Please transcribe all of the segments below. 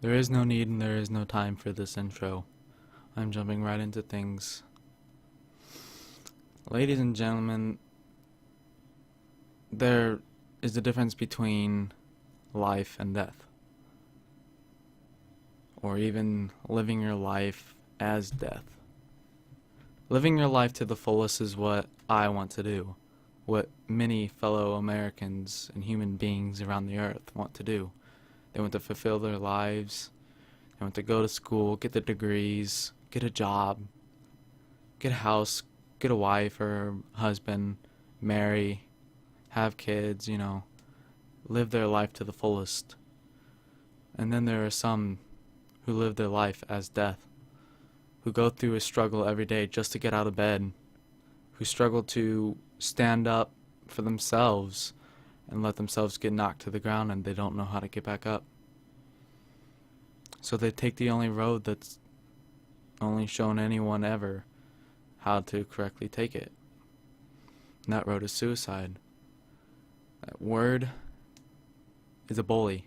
There is no need and there is no time for this intro. I'm jumping right into things. Ladies and gentlemen, there is a difference between life and death. Or even living your life as death. Living your life to the fullest is what I want to do. What many fellow Americans and human beings around the earth want to do. They want to fulfill their lives. They want to go to school, get the degrees, get a job, get a house, get a wife or husband, marry, have kids, live their life to the fullest. And then there are some who live their life as death, who go through a struggle every day just to get out of bed, who struggle to stand up for themselves and let themselves get knocked to the ground and they don't know how to get back up. So they take the only road that's only shown anyone ever how to correctly take it. And that road is suicide. That word is a bully.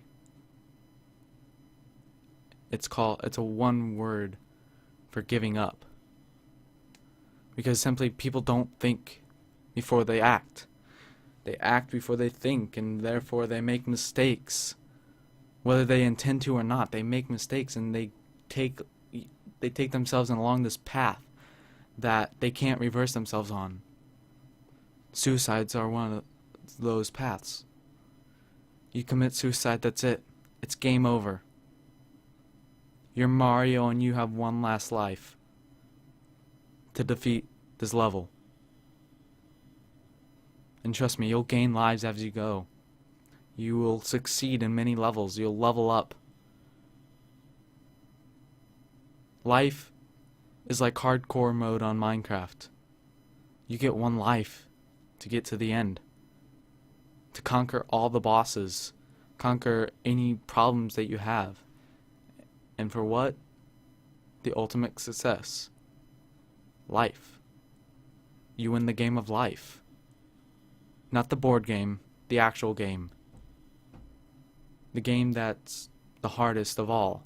It's a one word for giving up. Because simply people don't think before they act. They act before they think, and therefore they make mistakes. Whether they intend to or not, they make mistakes, and they take themselves along this path that they can't reverse themselves on. Suicides are one of those paths. You commit suicide, that's it. It's game over. You're Mario and you have one last life to defeat this level. And trust me, you'll gain lives as you go. You will succeed in many levels. You'll level up. Life is like hardcore mode on Minecraft. You get one life to get to the end. To conquer all the bosses. Conquer any problems that you have. And for what? The ultimate success. Life. You win the game of life. Not the board game, the actual game. The game that's the hardest of all.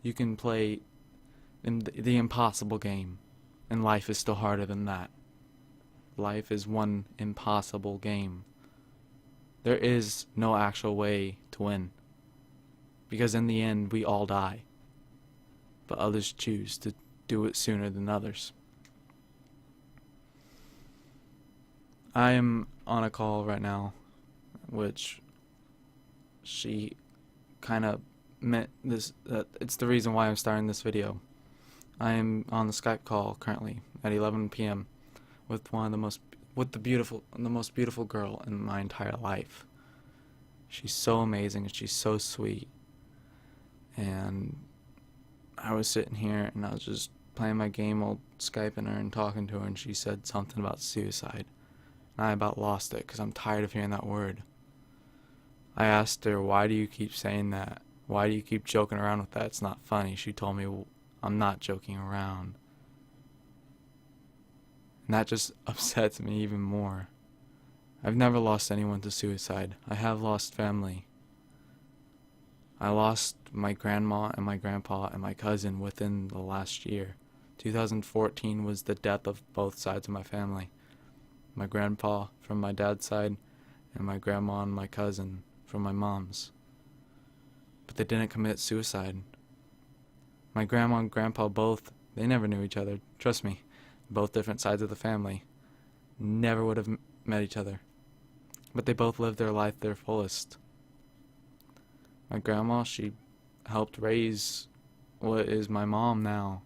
You can play in the impossible game, and life is still harder than that. Life is one impossible game. There is no actual way to win. Because in the end, we all die. But others choose to do it sooner than others. I am on a call right now, which she kind of meant this. It's the reason why I'm starting this video. I am on the Skype call currently at 11 p.m. with the most beautiful girl in my entire life. She's so amazing and she's so sweet. And I was sitting here and I was just playing my game while Skyping her and talking to her, and she said something about suicide. And I about lost it because I'm tired of hearing that word. I asked her, why do you keep saying that? Why do you keep joking around with that? It's not funny. She told me, well, I'm not joking around. And that just upsets me even more. I've never lost anyone to suicide. I have lost family. I lost my grandma and my grandpa and my cousin within the last year. 2014 was the death of both sides of my family. My grandpa from my dad's side and my grandma and my cousin from my mom's. But they didn't commit suicide. My grandma and grandpa both, they never knew each other. Trust me, both different sides of the family. Never would have met each other. But they both lived their life their fullest. My grandma, she helped raise what is my mom now,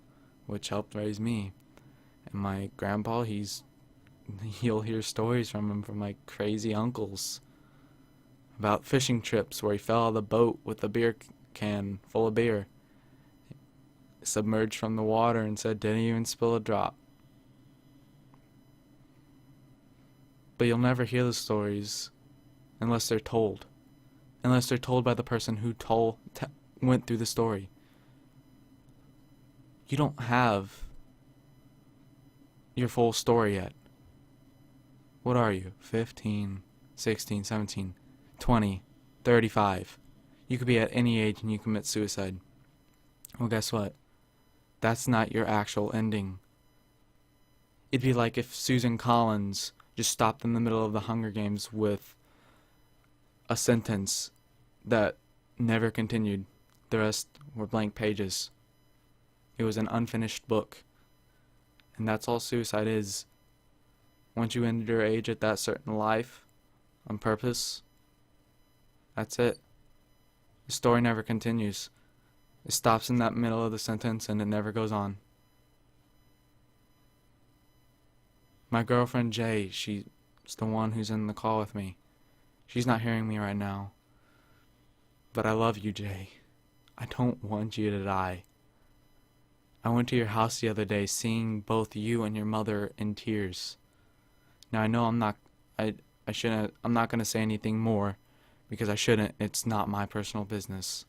which helped raise me. And my grandpa, you'll hear stories from him from my crazy uncles about fishing trips where he fell out of the boat with a beer can full of beer, submerged from the water, and said didn't even spill a drop. But you'll never hear the stories unless they're told. Unless they're told by the person who went through the story. You don't have your full story yet. What are you? 15, 16, 17, 20, 35. You could be at any age and you commit suicide. Well, guess what? That's not your actual ending. It'd be like if Susan Collins just stopped in the middle of the Hunger Games with a sentence that never continued. The rest were blank pages. It was an unfinished book. And that's all suicide is. Once you end your age at that certain life, on purpose, that's it. The story never continues. It stops in that middle of the sentence and it never goes on. My girlfriend Jay, she's the one who's in the call with me. She's not hearing me right now. But I love you, Jay. I don't want you to die. I went to your house the other day seeing both you and your mother in tears. Now I know I'm not going to say anything more because I shouldn't. It's not my personal business.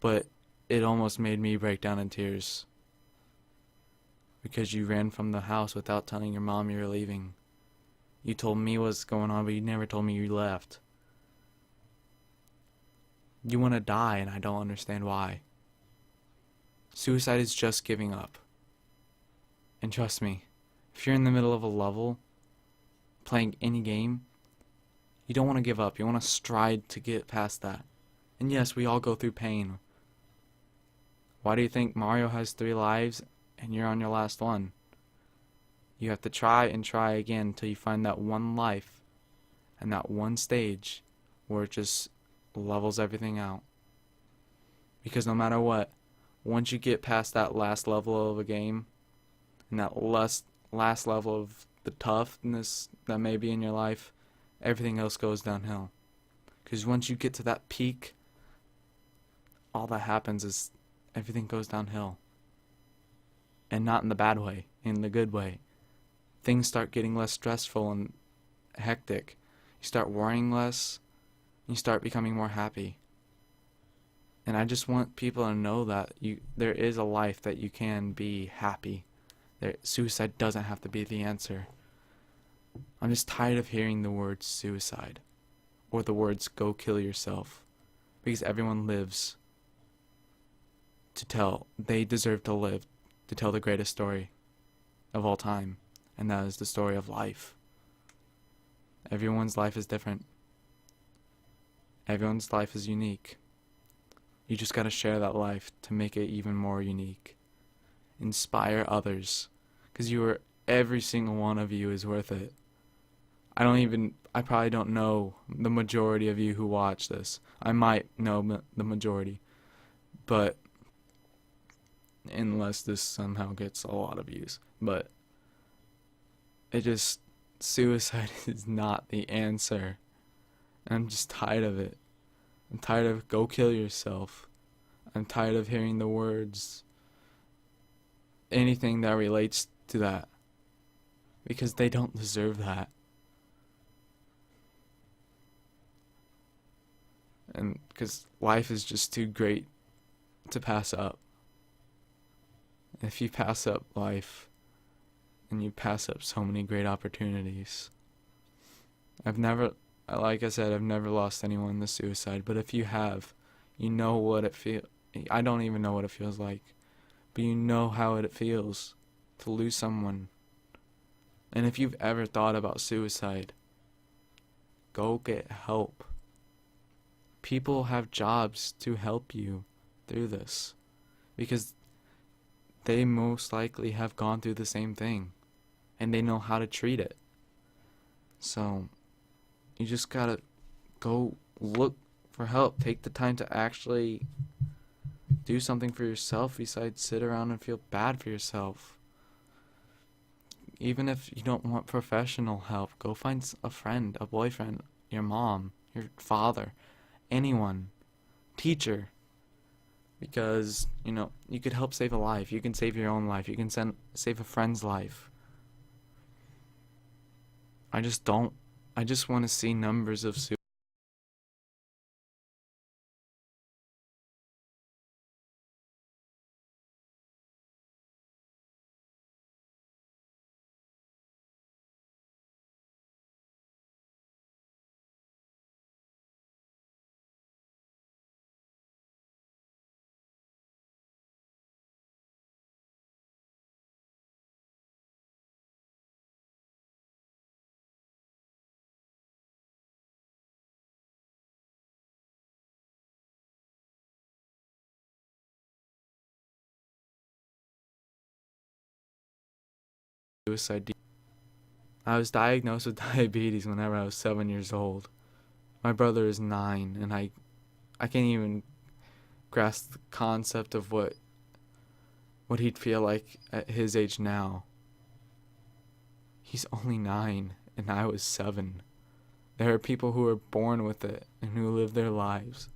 But it almost made me break down in tears. Because you ran from the house without telling your mom you were leaving. You told me what's going on, but you never told me you left. You want to die, and I don't understand why. Suicide is just giving up. And trust me, if you're in the middle of a level, playing any game, you don't want to give up. You want to stride to get past that. And yes, we all go through pain. Why do you think Mario has 3 lives and you're on your last one? You have to try and try again until you find that one life and that one stage where it just levels everything out. Because no matter what, once you get past that last level of a game and that last level of the toughness that may be in your life, everything else goes downhill. Because once you get to that peak, all that happens is everything goes downhill. And not in the bad way, in the good way. Things start getting less stressful and hectic. You start worrying less. You start becoming more happy. And I just want people to know that there is a life that you can be happy. Suicide doesn't have to be the answer. I'm just tired of hearing the words suicide or the words go kill yourself, because everyone lives to tell. They deserve to live to tell the greatest story of all time, and that is the story of life. Everyone's life is different. Everyone's life is unique. You just gotta share that life to make it even more unique. Inspire others, because every single one of you is worth it. I probably don't know the majority of you who watch this. I might know the majority, but unless this somehow gets a lot of views. But suicide is not the answer. And I'm just tired of it. I'm tired of go kill yourself. I'm tired of hearing the words, anything that relates to that, because they don't deserve that. And because life is just too great to pass up. If you pass up life, and you pass up so many great opportunities. Like I said, I've never lost anyone to suicide, but if you have, you know what it feels. I don't even know what it feels like, but you know how it feels to lose someone. And if you've ever thought about suicide, go get help. People have jobs to help you through this, because they most likely have gone through the same thing, and they know how to treat it. So, you just gotta go look for help. Take the time to actually do something for yourself besides sit around and feel bad for yourself. Even if you don't want professional help, go find a friend, a boyfriend, your mom, your father, anyone, teacher. Because, you could help save a life. You can save your own life. You can save a friend's life. I just want to see numbers of suicides. suicide. I was diagnosed with diabetes whenever I was 7 years old. My brother is 9, and I can't even grasp the concept of what he'd feel like at his age now. He's only 9, and I was 7. There are people who are born with it and who live their lives